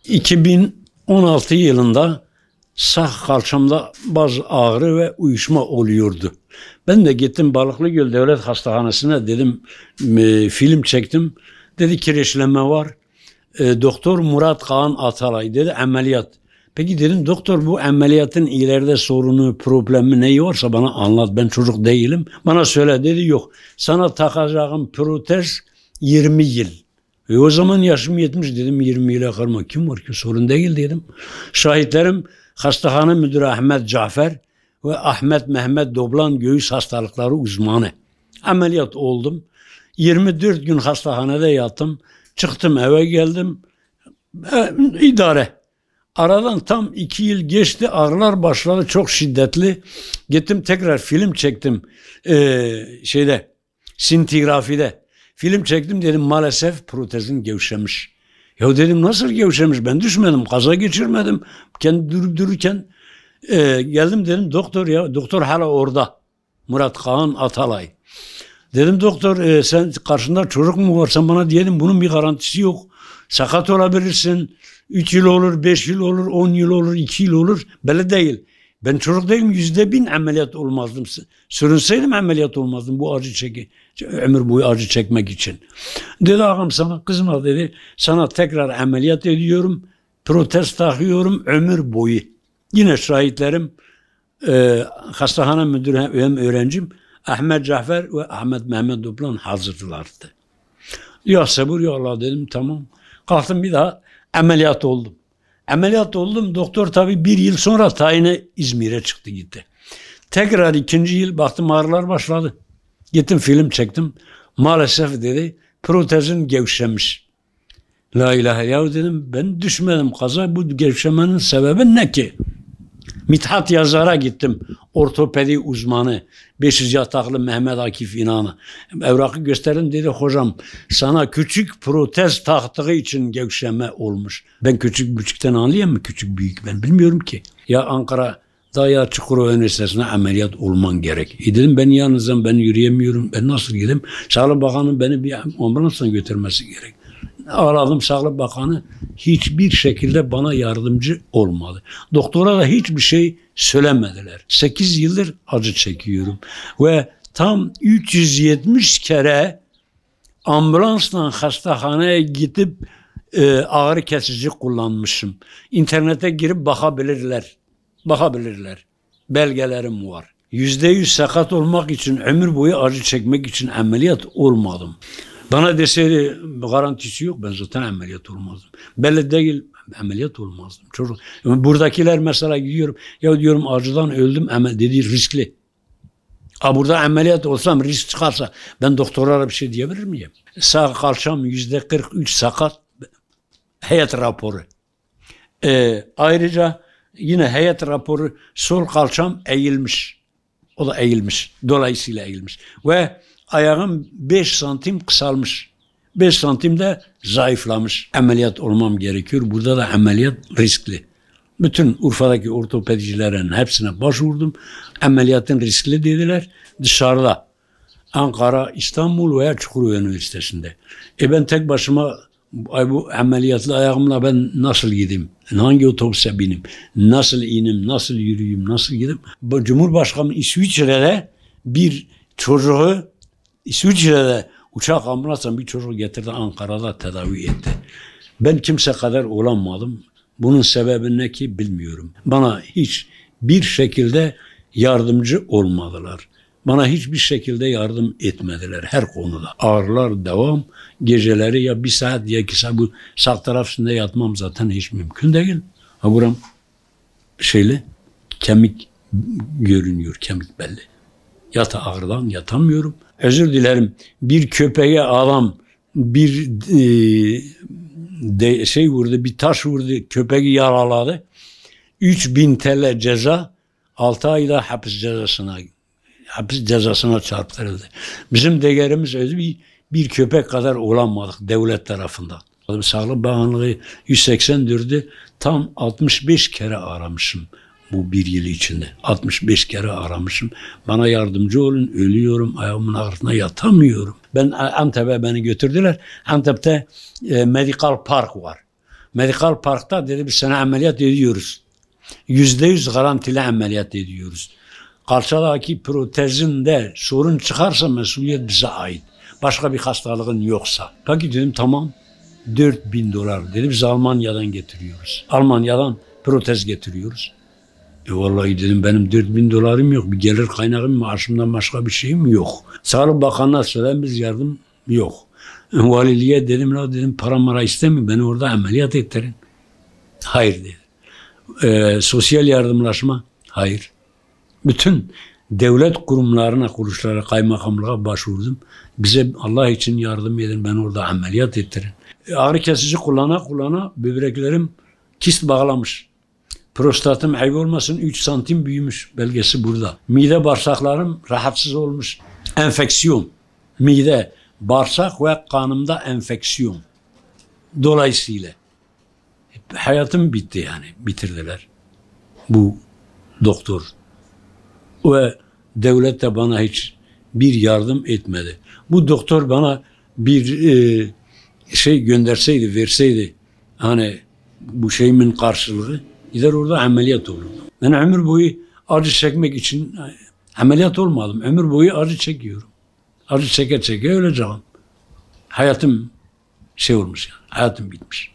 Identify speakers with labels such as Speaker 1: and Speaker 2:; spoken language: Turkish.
Speaker 1: 2016 yılında sağ kalçamda bazı ağrı ve uyuşma oluyordu. Ben de gittim Balıklıgöl Devlet Hastanesi'ne, dedim film çektim. Dedi kireçlenme var. Doktor Murat Kaan Atalay dedi ameliyat. Peki dedim doktor, bu ameliyatın ileride sorunu, problemi neyi varsa bana anlat. Ben çocuk değilim. Bana söyle dedi, yok. Sana takacağım protez 20 yıl. O zaman yaşım 70, dedim 20 yıla kalma. Kim var ki, sorun değil dedim. Şahitlerim hastahane müdürü Ahmet Cafer ve Ahmet Mehmet Doblan, göğüs hastalıkları uzmanı. Ameliyat oldum. 24 gün hastahanede yattım. Çıktım eve geldim. İdare. Aradan tam 2 yıl geçti. Ağrılar başladı çok şiddetli. Gittim tekrar film çektim. Sintigrafide. Film çektim, dedim maalesef protezin gevşemiş. Ya dedim nasıl gevşemiş? Ben düşmedim, kaza geçirmedim. Kendi durup dururken geldim, dedim doktor, ya doktor hala orada. Murat Kaan Atalay. Dedim doktor sen karşında çocuk mu var? Sen bana diyelim bunun bir garantisi yok. Sakat olabilirsin. 3 yıl olur, 5 yıl olur, 10 yıl olur, 2 yıl olur. Böyle değil. Ben çocuk değilim, %1000 ameliyat olmazdım. Sürünseydim ameliyat olmazdım bu ömür boyu acı çekmek için. Dedi ağam sana kızma dedi. Sana tekrar ameliyat ediyorum. Protez takıyorum ömür boyu. Yine şahitlerim hastahane müdürü hem öğrencim Ahmet Cafer ve Ahmet Mehmet Doblan hazırdılardı. Ya sabır ya Allah dedim, tamam. Kalktım bir daha ameliyat oldum. Ameliyat oldum. Doktor tabii 1 yıl sonra tayine İzmir'e çıktı gitti. Tekrar 2. yıl baktım ağrılar başladı. Gittim film çektim. Maalesef dedi protezin gevşemiş. La ilahe ya dedim, ben düşmedim kaza, bu gevşemenin sebebi ne ki? Mithat Yazar'a gittim. Ortopedi uzmanı. 500 yataklı Mehmet Akif İnan'a. Evrakı gösterdim, dedi hocam sana küçük protez taktığı için gevşeme olmuş. Ben küçükten anlayayım mı? Küçük büyük ben bilmiyorum ki. Ya Ankara ya Çukurova Üniversitesi'ne ameliyat olman gerek. Dedim ben yalnızım, ben yürüyemiyorum. Ben nasıl gideyim? Sağlık Bakanı'nın beni bir ambulansla götürmesi gerek. Aradım Sağlık Bakanı, hiçbir şekilde bana yardımcı olmadı. Doktora da hiçbir şey söylemediler. 8 yıldır acı çekiyorum ve tam 370 kere ambulansla hastaneye gidip ağrı kesici kullanmışım. İnternete girip bakabilirler. Belgelerim var. %100 sakat olmak için, ömür boyu acı çekmek için ameliyat olmadım. Bana deseydi garantisi yok, ben zaten ameliyat olmazdım. Belli değil, ameliyat olmazdım. Çocuk. Buradakiler mesela gidiyorum, ya diyorum acıdan öldüm, dedi riskli. Burada ameliyat olsam risk çıkarsa ben doktorlara bir şey diyebilir miyim? Sağ kalçam %43 sakat, heyet raporu. Ayrıca yine heyet raporu, sol kalçam eğilmiş. O da eğilmiş, dolayısıyla eğilmiş. Ve ayağım 5 santim kısalmış. 5 santim de zayıflamış. Ameliyat olmam gerekiyor. Burada da ameliyat riskli. Bütün Urfa'daki ortopedicilerin hepsine başvurdum. Ameliyatın riskli dediler. Dışarıda. Ankara, İstanbul veya Çukurova Üniversitesi'nde. Ben tek başıma bu ameliyatlı ayağımla ben nasıl gideyim? Hangi otobüse bineyim? Nasıl ineyim? Nasıl yürüyeyim? Nasıl gideyim? Cumhurbaşkanı İsviçre'de bir çocuğu İsviçre'de uçak ambulansla bir çocuk getirdi, Ankara'da tedavi etti. Ben kimse kadar olamadım. Bunun sebebi ne ki bilmiyorum. Bana hiçbir şekilde yardımcı olmadılar. Bana hiçbir şekilde yardım etmediler her konuda. Ağrılar devam. Geceleri ya 1 saat ya 2 saat bu sağ tarafında yatmam zaten hiç mümkün değil. Buram kemik görünüyor, kemik belli. Ağrıdan yatamıyorum. Özür dilerim. Bir köpeğe adam vurdu, bir taş vurdu, köpeği yaraladı. 3000 TL ceza, 6 ayda hapis cezasına çarptırıldı. Bizim değerimiz öyle bir köpek kadar olamadık devlet tarafından. Sağlık Bakanlığı 184'ü tam 65 kere aramışım. Bu 1 yıl içinde 65 kere aramışım. Bana yardımcı olun, ölüyorum, ayağımın altına yatamıyorum. Antep'e beni götürdüler. Antep'te Medical Park var. Medikal Park'ta dedi biz sana ameliyat ediyoruz. %100 garantili ameliyat ediyoruz. Kalçadaki protezinde sorun çıkarsa mesuliyet bize ait. Başka bir hastalığın yoksa. Peki dedim tamam. $4.000 dedi biz Almanya'dan getiriyoruz. Almanya'dan protez getiriyoruz. Vallahi dedim benim $4.000 yok. Bir gelir kaynağım maaşımdan başka bir şeyim yok. Sağlık Bakanı'na söyledim biz yardım yok. Valiliğe dedim la dedim para istemiyorum beni orada ameliyat ettirin. Hayır dedi. Sosyal yardımlaşma hayır. Bütün devlet kurumlarına, kuruluşlara, kaymakamlığa başvurdum. Bize Allah için yardım edin, beni orada ameliyat ettirin. Ağrı kesici kullana böbreklerim kist bağlamış. Prostatım ayıp olmasın 3 santim büyümüş, belgesi burada. Mide bağırsaklarım rahatsız olmuş. Enfeksiyon. Mide, bağırsak ve kanımda enfeksiyon. Dolayısıyla hayatım bitti yani. Bitirdiler. Bu doktor. Ve devlet de bana hiç bir yardım etmedi. Bu doktor bana bir şey gönderseydi, verseydi hani bu şeyimin karşılığı gider orada ameliyat olurdu. Ben ömür boyu acı çekmek için ameliyat olmadım. Ömür boyu acı çekiyorum. Acı çeke çeke öleceğim. Hayatım şey olmuş yani. Hayatım bitmiş.